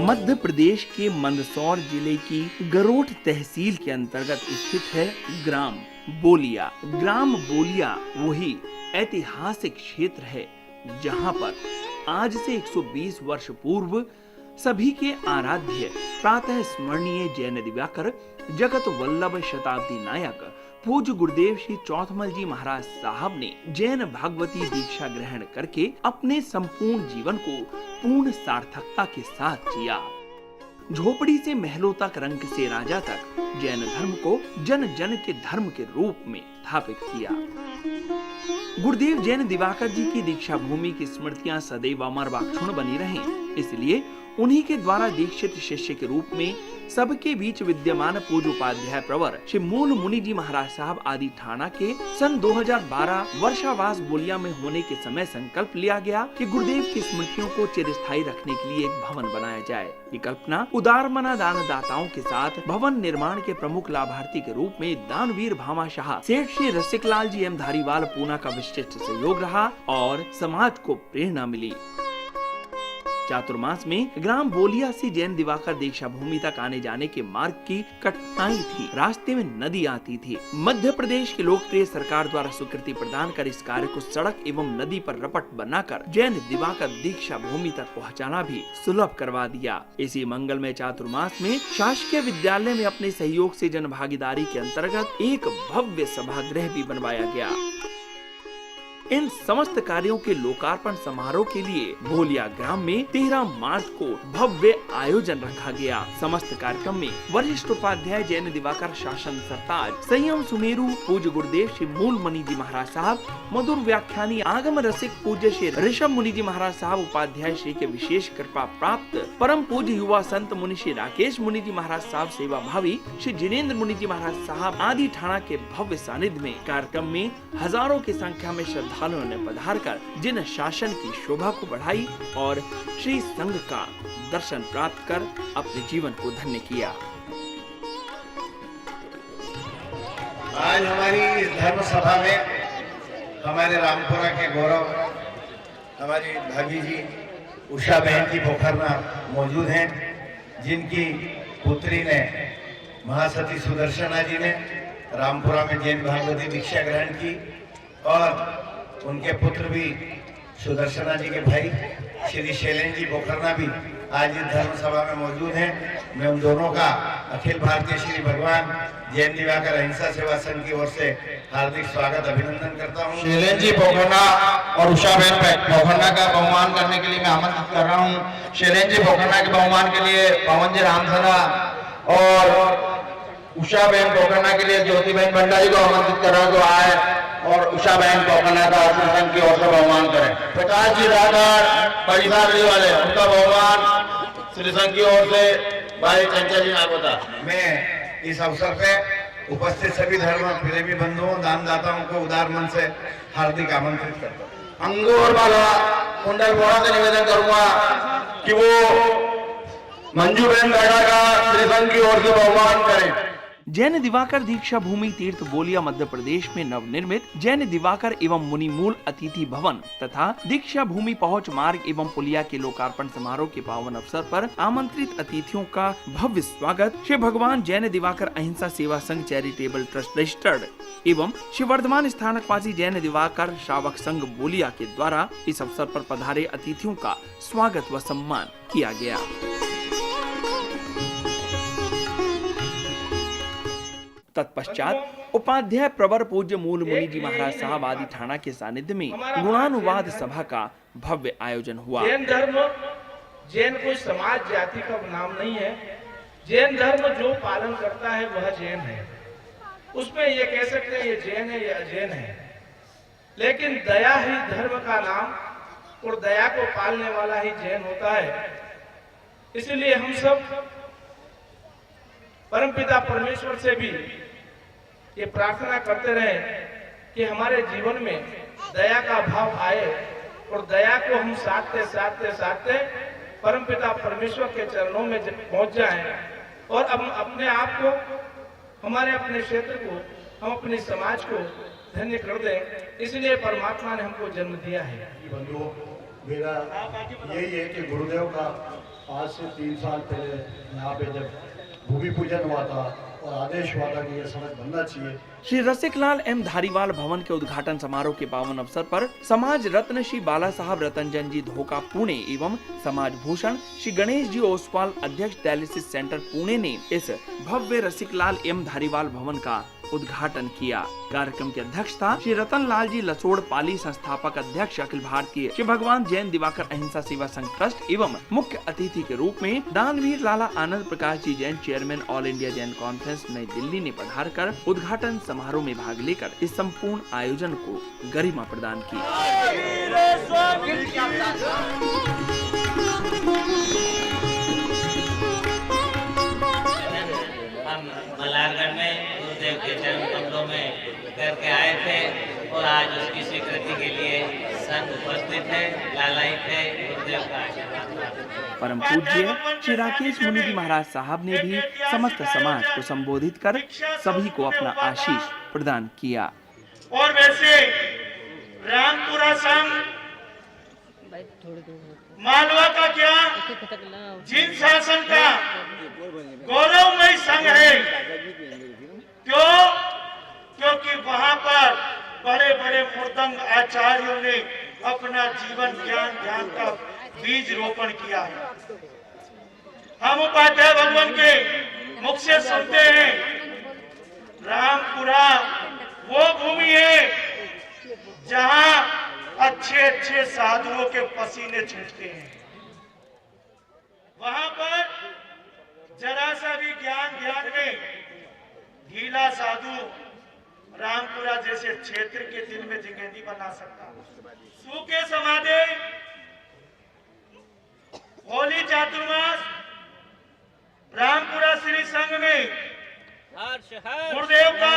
मध्य प्रदेश के मंदसौर जिले की गरोठ तहसील के अंतर्गत स्थित है ग्राम बोलिया। ग्राम बोलिया वही ऐतिहासिक क्षेत्र है जहां पर आज से 120 वर्ष पूर्व सभी के आराध्य प्रातः स्मरणीय जैन दिवाकर जगत वल्लभ शताब्दी नायक पूज्य गुरुदेव श्री चौथमल जी महाराज साहब ने जैन भागवती दीक्षा ग्रहण करके अपने संपूर्ण जीवन को पूर्ण सार्थकता के साथ जिया। झोपड़ी से महलों तक, रंक से राजा तक जैन धर्म को जन जन के धर्म के रूप में स्थापित किया। गुरुदेव जैन दिवाकर जी की दीक्षा भूमि की स्मृतियां सदैव अमर व अक्षुण्ण बनी रहें, इसलिए उन्हीं के द्वारा दीक्षित शिष्य के रूप में सबके बीच विद्यमान पूज्य उपाध्याय प्रवर श्री मूल मुनि जी महाराज साहब आदि ठाणा के सन 2012 वर्षावास बोलिया में होने के समय संकल्प लिया गया कि गुरुदेव की स्मृतियों को चिरस्थायी रखने के लिए एक भवन बनाया जाए। ये कल्पना उदारमना दानदाताओं के साथ भवन निर्माण के प्रमुख लाभार्थी के रूप में दानवीर भामाशाह सेठ श्री रसिकलाल जी एम धारीवाल पूना का विशिष्ट सहयोग रहा और समाज को प्रेरणा मिली। चातुर्मास में ग्राम बोलिया से जैन दिवाकर दीक्षा भूमि तक आने जाने के मार्ग की कठिनाई थी। रास्ते में नदी आती थी। मध्य प्रदेश की लोकप्रिय सरकार द्वारा स्वीकृति प्रदान कर इस कार्य को सड़क एवं नदी पर रपट बनाकर जैन दिवाकर दीक्षा भूमि तक पहुंचाना भी सुलभ करवा दिया। इसी मंगलमय चातुर्मास में शासकीय विद्यालय में अपने सहयोग से जन भागीदारी के अंतर्गत एक भव्य सभागृह भी बनवाया गया। इन समस्त कार्यों के लोकार्पण समारोह के लिए बोलिया ग्राम में 13 मार्च को भव्य आयोजन रखा गया। समस्त कार्यक्रम में वरिष्ठ उपाध्याय जैन दिवाकर शासन सरताज संयम सुमेरु पूज्य गुरुदेव श्री मूल मुनि जी महाराज साहब, मधुर व्याख्यानी आगम रसिक पूज्य श्री ऋषभ मुनि जी महाराज साहब उपाध्याय श्री के विशेष कृपा प्राप्त परम पूज्य युवा संत मुनि श्री राकेश मुनि जी महाराज साहब सेवा भावी श्री जिनेन्द्र मुनि जी महाराज साहब आदि ठाणा के भव्य सानिध्य में कार्यक्रम में हजारों की संख्या में श्रद्धालुओं ने पधार कर जिन शासन की शोभा को बढ़ाई और श्री संघ का दर्शन प्राप्त कर अपने जीवन को धन्य किया। आज हमारी इस धर्म सभा में हमारे रामपुरा के गौरव हमारी भाभी जी उषा बहन जी पोखरना मौजूद हैं, जिनकी पुत्री ने महासती सुदर्शना जी ने रामपुरा में जैन भागवती दीक्षा ग्रहण की और उनके पुत्र भी सुदर्शना जी के भाई श्री शैलेंद्र जी पोखरना भी आज इस धर्म सभा में मौजूद हैं। मैं उन दोनों का अखिल भारतीय श्री भगवान जैन दिवाकर अहिंसा सेवा संघ की ओर से हार्दिक स्वागत अभिनंदन करता हूं। शैलेंद्र जी पोखरना और उषा बहन पोखरना का बहुमान करने के लिए मैं आमंत्रित कर रहा हूं। शैलेंद्र जी पोखरना के बहुमान के लिए पवन जी रामसना और उषा बहन पोखरना के लिए ज्योति बहन भंडारी को आमंत्रित कर रहा हूं, आए और उषा बहन पोखरना का श्री संघ की ओर से बहुमान करें। प्रकाश जी राठौर परिवार वाले उनका बहुमान श्री संघ की ओर से भाई चंचल जी नागोता। मैं इस अवसर पे उपस्थित सभी धर्म प्रेमी बंधुओं दानदाताओं को उदार मन से हार्दिक आमंत्रित करता हूँ। अंगूर वाला कुंडल बोरा से निवेदन करूंगा कि वो मंजू बहन बैठा का श्री संघ की ओर से बहुमान करें। जैन दिवाकर दीक्षा भूमि तीर्थ बोलिया मध्य प्रदेश में नवनिर्मित जैन दिवाकर एवं मुनि मूल अतिथि भवन तथा दीक्षा भूमि पहुंच मार्ग एवं पुलिया के लोकार्पण समारोह के पावन अवसर पर आमंत्रित अतिथियों का भव्य स्वागत श्री भगवान जैन दिवाकर अहिंसा सेवा संघ चैरिटेबल ट्रस्ट रजिस्टर्ड एवं श्री वर्धमान स्थानकवासी जैन दिवाकर श्रावक संघ बोलिया के द्वारा इस अवसर पर पधारे अतिथियों का स्वागत व सम्मान किया गया। तत्पश्चात उपाध्याय प्रवर पूज्य मूल मुनि जी महाराज साहब आदि ठाणा के सानिध्य में गुणानुवाद सभा का भव्य आयोजन हुआ। जैन धर्म जैन कोई समाज जाति का नाम नहीं है। जैन धर्म जो पालन करता है वह जैन है। उसमें ये कह सकते हैं ये जैन है या अजैन है, लेकिन दया ही धर्म का नाम और दया को पालने वाला ही जैन होता है। इसलिए हम सब परमपिता परमेश्वर से भी ये प्रार्थना करते रहे कि हमारे जीवन में दया का भाव आए और दया को हम साधते साधते साधते परमपिता परमेश्वर के चरणों में पहुंच जाएं और अब अपने आप को, हमारे अपने क्षेत्र को, हम अपने समाज को धन्य कर दें। इसलिए परमात्मा ने हमको जन्म दिया है। बंधुओं, मेरा यही है कि गुरुदेव का आज से 3 साल पहले यहाँ पे जब भूमि पूजन हुआ था और आदेश हुआ था कि यह सड़क बनना चाहिए। श्री रसिकलाल एम धारीवाल भवन के उद्घाटन समारोह के पावन अवसर पर समाज रत्न श्री बाला साहब रतनजन जी धोखा पुणे एवं समाज भूषण श्री गणेश जी ओसवाल अध्यक्ष डायलिसिस सेंटर पुणे ने इस भव्य रसिकलाल एम धारीवाल भवन का उद्घाटन किया। कार्यक्रम की अध्यक्षता श्री रतन लाल जी लसोड़ पाली संस्थापक अध्यक्ष अखिल भारतीय श्री भगवान जैन दिवाकर अहिंसा सेवा संघ ट्रस्ट एवं मुख्य अतिथि के रूप में दानवीर Lala Anand Prakash ji Jain chairman all India Jain conference New Delhi ने पधारकर उद्घाटन समारोह में भाग लेकर इस संपूर्ण आयोजन को गरिमा प्रदान की। हम मल्हारगढ़ में गुरुदेव के चरण कमलों में करके आए थे और आज उसकी स्वीकृति के लिए संघ उपस्थित है, लालायित है, गुरुदेव का आशीर्वाद। परम पूज्य श्री राकेश मुनि जी महाराज साहब ने भी समस्त समाज को संबोधित कर सभी को अपना आशीष प्रदान किया। और वैसे रामपुरा संघ मालवा का क्या जिन शासन का गौरवमय संघ है, क्योंकि वहां पर बड़े बड़े मुर्दंग आचार्यों ने अपना जीवन ज्ञान ध्यान का बीज रोपण किया है। हम उपाध्याय भगवान के मुख से सुनते हैं, रामपुरा वो भूमि है जहां अच्छे अच्छे साधुओं के पसीने छूटते हैं। वहां पर जरा सा भी ज्ञान ध्यान में ढीला साधु रामपुरा जैसे क्षेत्र के दिल में जगह नहीं बना सकता। सूखे समाधि, होली चातुर्मास, रामपुरा श्री संघ में गुरुदेव का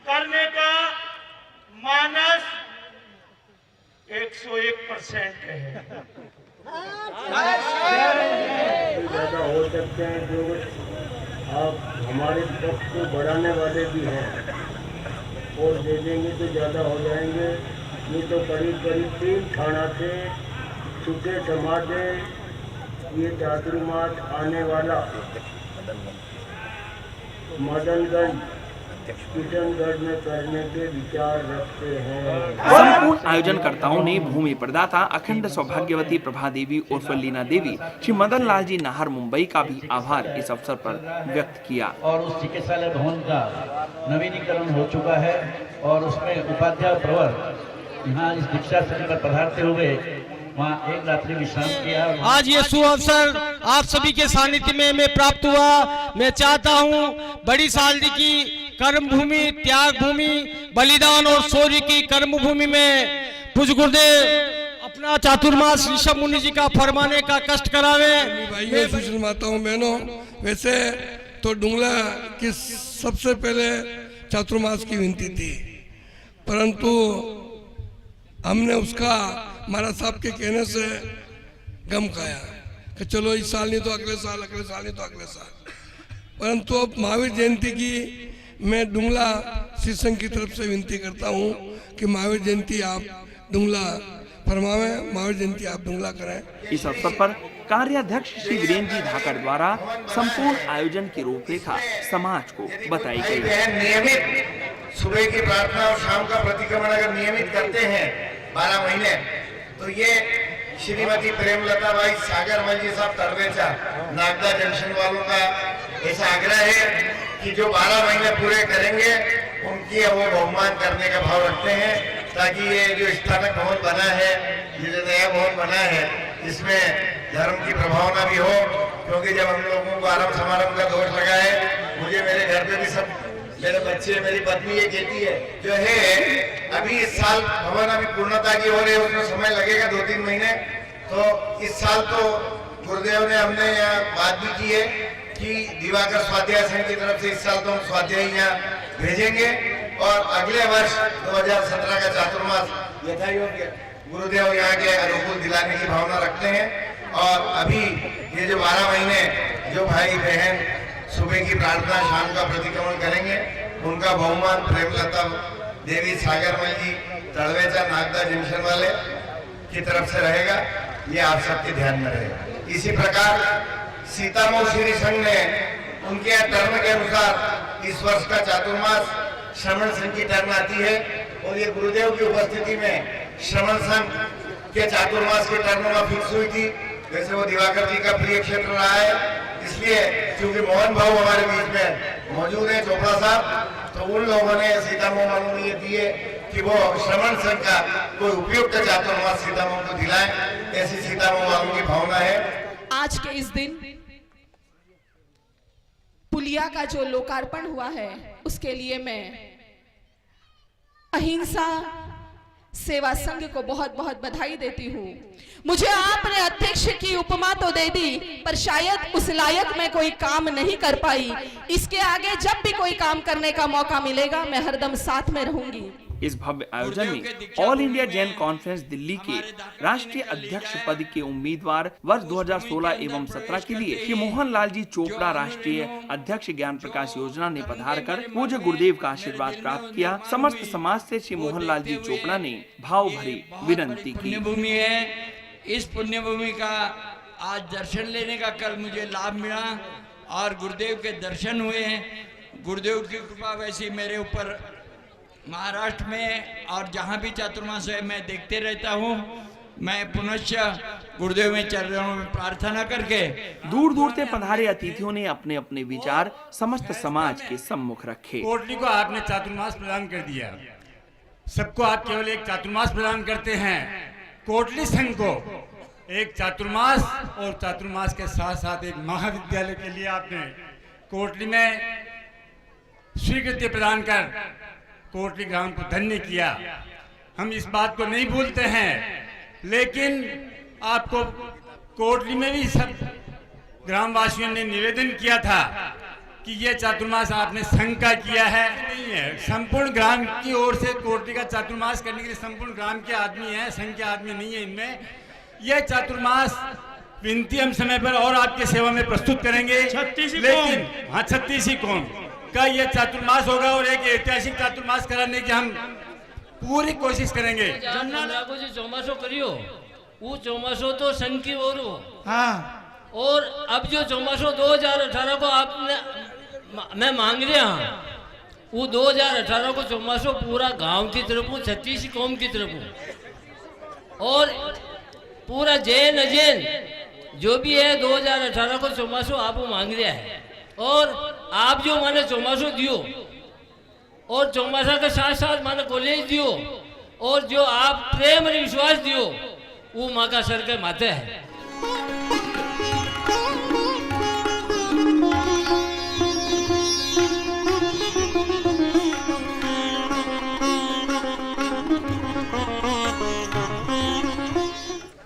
करने का मानस 101% है। ज्यादा हो सकते हैं, जो आप हमारे पक्ष को बढ़ाने वाले भी हैं और दे देंगे तो ज़्यादा हो जाएंगे। ये तो करीब करीब 3 थाना से सूखे समाधे ये चातुर्मास आने वाला मदनगंज किशनगढ़ में करने के विचार रखते हैं। संपूर्ण आयोजनकर्ताओं ने भूमि प्रदाता अखंड सौभाग्यवती प्रभा देवी उर्फ लीना देवी श्री मदन लाल जी नाहर मुंबई का भी आभार इस अवसर पर व्यक्त किया। और उस चिकित्सालय भवन का नवीनीकरण हो चुका है और उसमें उपाध्याय प्रवर यहाँ इस दीक्षा स्थल पर पधारते हुए वहाँ एक रात्रि विश्राम किया। आज ये सुअवसर आप सभी के सानिध्य में मैं प्राप्त हुआ। मैं चाहता हूँ बड़ी सालदी की कर्म भूमि, त्याग भूमि, बलिदान और शौर्य की कर्म भूमि में पूज्य गुरुदेव अपना चातुर्मास ऋषभ मुनि जी का फरमाने का कष्ट करावे। भाइयों, सुशील माताओं, बहनों, वैसे तो डुंगला की सबसे पहले चातुर्मास की विनती थी, परंतु हमने उसका महाराज साहब के कहने से गम खाया कि चलो इस साल नहीं तो अगले साल, अगले साल नहीं तो अगले साल। परंतु अब महावीर जयंती की मैं डुंगला श्री संघ की तरफ से विनती करता हूँ कि महावीर जयंती आप डुंगला फरमावे, महावीर जयंती आप डुंगला करें। इस अवसर पर कार्याध्यक्ष श्री वीरेंद्र जी धाकड़ द्वारा संपूर्ण आयोजन की रूपरेखा समाज को बताई गई। नियमित सुबह की प्रार्थना और शाम का प्रतिक्रमण अगर नियमित करते हैं 12 महीने, तो ये श्रीमती प्रेमलता बाई सागरमल जी साहब तड़वेचा नागदा जंक्शन वालों का ऐसा आग्रह है कि जो 12 महीने पूरे करेंगे उनकी वो बहुमान करने का भाव रखते हैं, ताकि ये जो स्थानक भवन बना है, ये जो नया भवन बना है, इसमें धर्म की प्रभावना भी हो। क्योंकि जब हम लोगों को आरंभ समारंभ का दोष लगा है, मुझे मेरे घर पे भी सब मेरे बच्चे, मेरी पत्नी ये कहती है जो है अभी इस साल भवन अभी पूर्णता की हो रही है, उसमें समय लगेगा 2-3 महीने। तो इस साल तो गुरुदेव ने हमने यहाँ बात भी की है कि दिवाकर स्वाध्याय संघ की तरफ से इस साल तो हम स्वाध्याय यहाँ भेजेंगे और अगले वर्ष 2017 का चातुर्मास यथायोग्य गुरुदेव यहाँ के अनुकूल दिलाने की भावना रखते हैं। और अभी ये जो 12 महीने जो भाई बहन सुबह की प्रार्थना, शाम का प्रतिक्रमण करेंगे, उनका बहुमान प्रेमलता देवी सागरमल जी तड़वेचा नागदा जंक्शन वाले की तरफ से रहेगा। ये आप सबके ध्यान में रहेगा। इसी प्रकार सीतामऊ श्री संघ ने उनके यहाँ टर्म के अनुसार इस वर्ष का चातुर्मास श्रमण संघ की टर्म आती है और ये गुरुदेव की उपस्थिति में श्रमण संघ के चातुर्मास की टर्म में फिक्स हुई थी। वैसे वो दिवाकर जी का प्रिय क्षेत्र रहा है, इसलिए क्योंकि मोहन भाऊ हमारे बीच में मौजूद है चोपड़ा साहब, तो उन लोगों ने सीतामऊ वालों ने ये दिए कि वो श्रमण संघ का कोई उपयुक्त चातुर्मास सीतामऊ को दिलाएं, ऐसी सीतामऊ वालों की भावना है। आज के इस दिन पुलिया का जो लोकार्पण हुआ है उसके लिए मैं अहिंसा सेवा संघ को बहुत बहुत बधाई देती हूँ। मुझे आपने अध्यक्ष की उपमा तो दे दी, पर शायद उस लायक मैं कोई काम नहीं कर पाई। इसके आगे जब भी कोई काम करने का मौका मिलेगा मैं हरदम साथ में रहूंगी। इस भव्य आयोजन में all India Jain conference Delhi के राष्ट्रीय अध्यक्ष पद के उम्मीदवार वर्ष 2016 एवं 17 के लिए श्री मोहन लाल जी चोपड़ा राष्ट्रीय अध्यक्ष ज्ञान प्रकाश योजना ने पधारकर पूज्य गुरुदेव का आशीर्वाद प्राप्त किया। समस्त समाज से श्री मोहन लाल जी चोपड़ा ने भाव भरी विनती की। पुण्यभूमि है, इस पुण्यभूमि का आज दर्शन लेने का कल मुझे लाभ मिला और गुरुदेव के दर्शन हुए हैं। गुरुदेव की कृपा वैसी मेरे ऊपर महाराष्ट्र में और जहाँ भी चातुर्मास है मैं देखते रहता हूँ। मैं पुनश्च गुरुदेव में चरणों में प्रार्थना करके दूर दूर से पधारे अतिथियों ने अपने अपने विचार समस्त समाज के सम्मुख रखे। कोटली को आपने चातुर्मास प्रदान कर दिया, सबको आप केवल एक चातुर्मास प्रदान करते हैं। कोटली संघ को एक चातुर्मास और चातुर्मास के साथ साथ एक महाविद्यालय के लिए आपने कोटली में स्वीकृति प्रदान कर कोटली ग्राम को धन्य किया। हम इस बात को नहीं भूलते हैं, लेकिन आपको कोटली में भी सब ग्रामवासियों ने निवेदन किया था कि ये चातुर्मास आपने संघ का किया है, नहीं है। संपूर्ण ग्राम की ओर से कोटली का चातुर्मास करने के लिए संपूर्ण ग्राम के आदमी हैं, संघ के आदमी नहीं है इनमें। यह चातुर्मास विनती हम समय पर और आपके सेवा में प्रस्तुत करेंगे, लेकिन हाँ 36 कौम का यह चातुर्मास होगा और एक ऐतिहासिक चातुर्मास कराने की हम पूरी कोशिश करेंगे। जो चौमासो करियो वो चौमासो तो संघ की ओर हो, हाँ, और अब जो चौमासो 2018 को आपने मैं मांग रहा हूँ, वो 2018 को चौमासो पूरा गांव की तरफ हूँ, 36 कौम की तरफ हूँ, और पूरा जैन अजैन जो भी है 2018 को चौमासो आप मांग रहा है। और आप जो माने चौमासो दियो और चौमासा के साथ साथ माने कॉलेज दियो और जो आप प्रेम और विश्वास दियो वो माँ का सर के माथे है।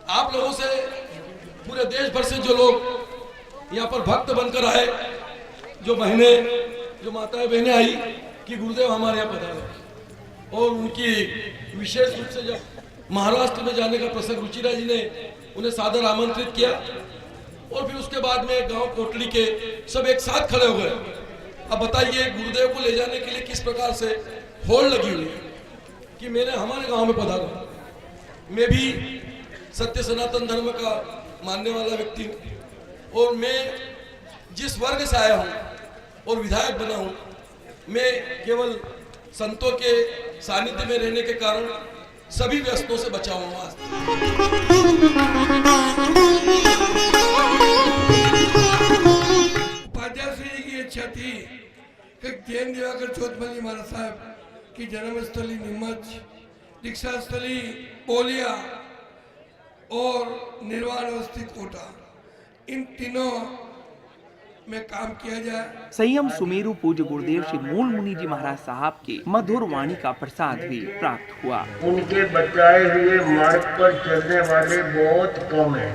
आप लोगों से पूरे देश भर से जो लोग यहाँ पर भक्त बनकर आए, जो बहने जो माताएं बहनें आई कि गुरुदेव हमारे यहाँ पधारे, और उनकी विशेष रूप से जब महाराष्ट्र में जाने का प्रसंग रुचिरा जी ने उन्हें सादर आमंत्रित किया, और फिर उसके बाद में गांव कोटली के सब एक साथ खड़े हो गए। अब बताइए गुरुदेव को ले जाने के लिए किस प्रकार से होड़ लगी हुई है कि मैंने हमारे गांव में पधारा। मैं भी सत्य सनातन धर्म का मानने वाला व्यक्ति हूँ, और मैं जिस वर्ग से आया हूँ और विधायक बना हूँ, मैं केवल संतों के सानिध्य में रहने के कारण सभी व्यस्तों से बचा हुआ। उपाध्याय श्री की इच्छा थी कि जैन दिवाकर चौधरी महाराज साहब की जन्मस्थली नीमच, दीक्षा स्थली बोलिया और निर्वाण अवस्थित कोटा, इन तीनों में काम किया जाए। संयम सुमेरु पूज्य गुरुदेव श्री मूल मुनि जी महाराज साहब के मधुर वाणी का प्रसाद भी प्राप्त हुआ। उनके बताए हुए मार्ग पर चलने वाले बहुत कम हैं।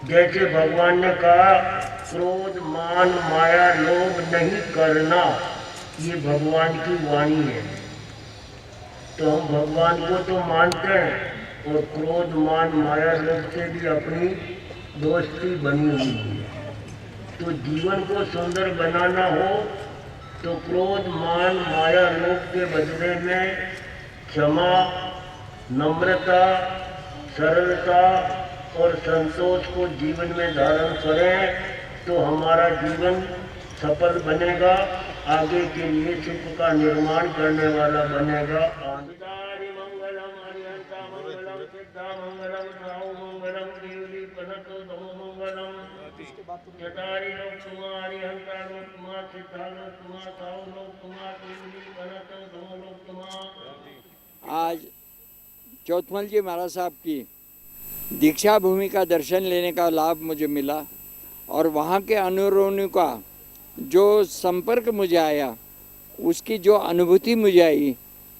जैसे भगवान ने कहा क्रोध मान माया लोभ नहीं करना, ये भगवान की वाणी है। तो हम भगवान को तो मानते हैं और क्रोध मान माया लोभ से भी अपनी दोस्ती बनी हुई है। तो जीवन को सुंदर बनाना हो तो क्रोध मान माया लोभ के बदले में क्षमा, नम्रता, सरलता और संतोष को जीवन में धारण करें तो हमारा जीवन सफल बनेगा, आगे के लिए सुख का निर्माण करने वाला बनेगा। आदितारि मंगलम हरिहंता मंगलम सिद्धा मंगलम साहु मंगलम देवली पनतो तमो मंगलम चतारि लोक तुम्हारी हंता लोक तुम्हार सिद्धा लोक तुम्हार साहु लोक तुम्हार देवली पनतो तमो लोक तुम्हार। आज चौथमल जी महाराज साहब की दीक्षा भूमि का दर्शन लेने का लाभ मुझे मिला और वहाँ के अनुयायियों का जो संपर्क मुझे आया, उसकी जो अनुभूति मुझे आई,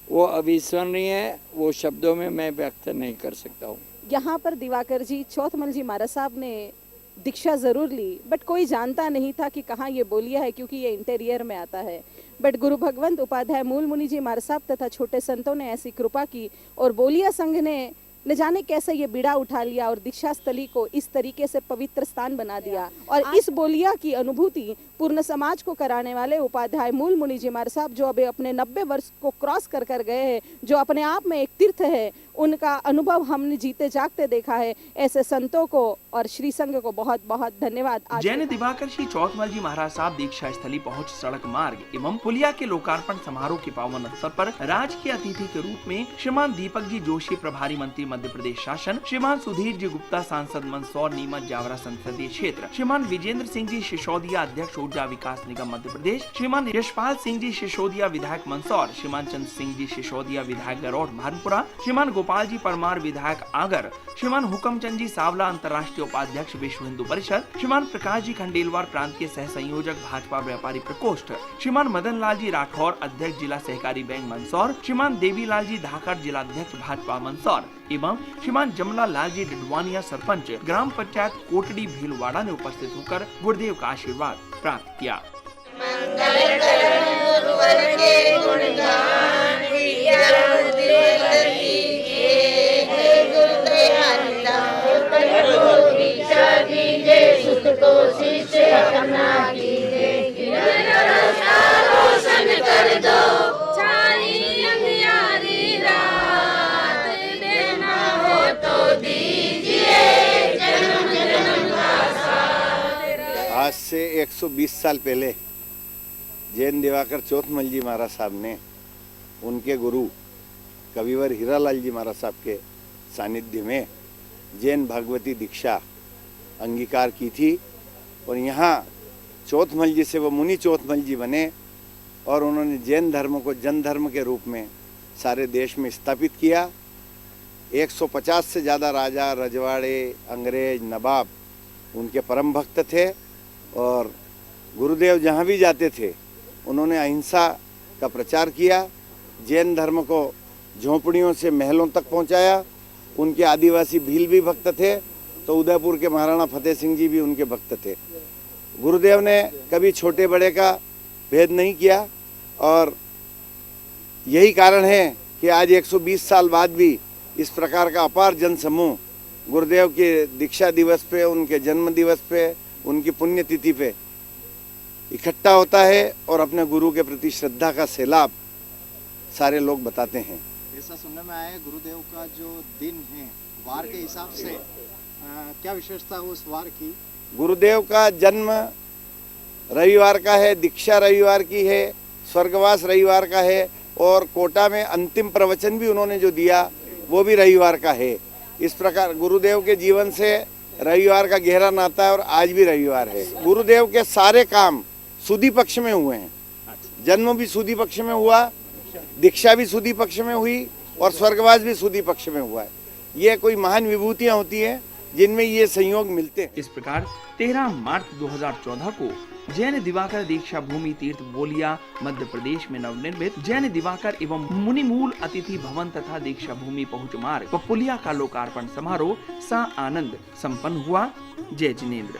वो अविस्मरणीय है, वो शब्दों में मैं व्यक्त नहीं कर सकता हूँ। यहाँ पर दिवाकर जी, चौथमल जी महाराज साहब ने दीक्षा ज़रूर ली, बट कोई जानता नहीं था कि कहाँ ये बोलिया है, क्योंकि ये इंटीरियर में आता है। बट गुरु भगवंत उपाध्याय मूल मुनि जी महाराज साहब तथा छोटे संतों ने ऐसी कृपा की और बोलिया संघ ने न जाने कैसे ये बीड़ा उठा लिया और दीक्षा स्थली को इस तरीके से पवित्र स्थान बना दिया। और इस बोलिया की अनुभूति पूर्ण समाज को कराने वाले उपाध्याय मूल मुनि जी महाराज साहब, जो अभी अपने 90 वर्ष को क्रॉस कर गए हैं, जो अपने आप में एक तीर्थ है, उनका अनुभव हमने जीते जागते देखा है। ऐसे संतों को और श्री संघ को बहुत बहुत धन्यवाद। जैन दिवाकर श्री चौथमल जी महाराज साहब दीक्षा स्थली पहुंच सड़क मार्ग एवं पुलिया के लोकार्पण समारोह के पावन अवसर पर राजकीय अतिथि के रूप में श्रीमान दीपक जी जोशी, प्रभारी मंत्री मध्य प्रदेश शासन, श्रीमान सुधीर जी गुप्ता, सांसद मंदसौर नीमच जावरा संसदीय क्षेत्र, श्रीमान विजेंद्र सिंह जी सिसोदिया, अध्यक्ष ऊर्जा विकास निगम मध्य प्रदेश, श्रीमान यशपाल सिंह जी सिसोदिया, विधायक मंदसौर, श्रीमान चंद्र सिंह जी सिसोदिया, विधायक गरौठ भारनपुरा, श्रीमान गोपाल जी परमार, विधायक आगर, श्रीमान हुकमचंद जी सावला, अंतर्राष्ट्रीय उपाध्यक्ष विश्व हिंदू परिषद, श्रीमान प्रकाश जी खंडेलवाल, प्रांतीय सह संयोजक भाजपा व्यापारी प्रकोष्ठ, श्रीमान मदन लाल जी राठौर, अध्यक्ष जिला सहकारी बैंक मंदसौर, श्रीमान देवीलाल जी धाकड़, जिलाध्यक्ष भाजपा मंदसौर एवं श्रीमान जमला लाल जी डिडवानिया, सरपंच ग्राम पंचायत कोटड़ी भीलवाड़ा ने उपस्थित होकर गुरुदेव का आशीर्वाद प्राप्त किया। आज से 120 साल पहले जैन दिवाकर चौथमल जी महाराज साहब ने उनके गुरु कविवर हीरालाल जी महाराज साहब के सानिध्य में जैन भागवती दीक्षा अंगीकार की थी और यहाँ चौथमल जी से वो मुनि चौथमल जी बने और उन्होंने जैन धर्म को जन धर्म के रूप में सारे देश में स्थापित किया। 150 से ज़्यादा राजा, रजवाड़े, अंग्रेज, नवाब उनके परम भक्त थे और गुरुदेव जहाँ भी जाते थे उन्होंने अहिंसा का प्रचार किया, जैन धर्म को झोंपड़ियों से महलों तक पहुँचाया। उनके आदिवासी भील भी भक्त थे, तो उदयपुर के महाराणा फतेह सिंह जी भी उनके भक्त थे। गुरुदेव ने कभी छोटे बड़े का भेद नहीं किया और यही कारण है कि आज 120 साल बाद भी इस प्रकार का अपार जन समूह गुरुदेव के दीक्षा दिवस पे, उनके जन्म दिवस पे, उनकी पुण्यतिथि पे इकट्ठा होता है और अपने गुरु के प्रति श्रद्धा का सैलाब सारे लोग बताते हैं। ऐसा सुनने में आया गुरुदेव का जो दिन है वार के हिसाब से क्या विशेषता है उस वार की? गुरुदेव का जन्म रविवार का है, दीक्षा रविवार की है, स्वर्गवास रविवार का है और कोटा में अंतिम प्रवचन भी उन्होंने जो दिया वो भी रविवार का है। इस प्रकार गुरुदेव के जीवन से रविवार का गहरा नाता है और आज भी रविवार है। गुरुदेव के सारे काम सुदी पक्ष में हुए हैं। जन्म भी सुदी पक्ष में हुआ, दीक्षा भी सुदी पक्ष में हुई और स्वर्गवास भी सुदी पक्ष में हुआ है। ये कोई महान विभूतियां होती हैं जिनमें ये संयोग मिलते हैं। इस प्रकार 13 मार्च 2014 को जैन दिवाकर दीक्षा भूमि तीर्थ बोलिया मध्य प्रदेश में नवनिर्मित जैन दिवाकर एवं मुनिमूल अतिथि भवन तथा दीक्षा भूमि पहुंच मार्ग व पुलिया का लोकार्पण समारोह सा आनंद संपन्न हुआ। जय जिनेन्द्र।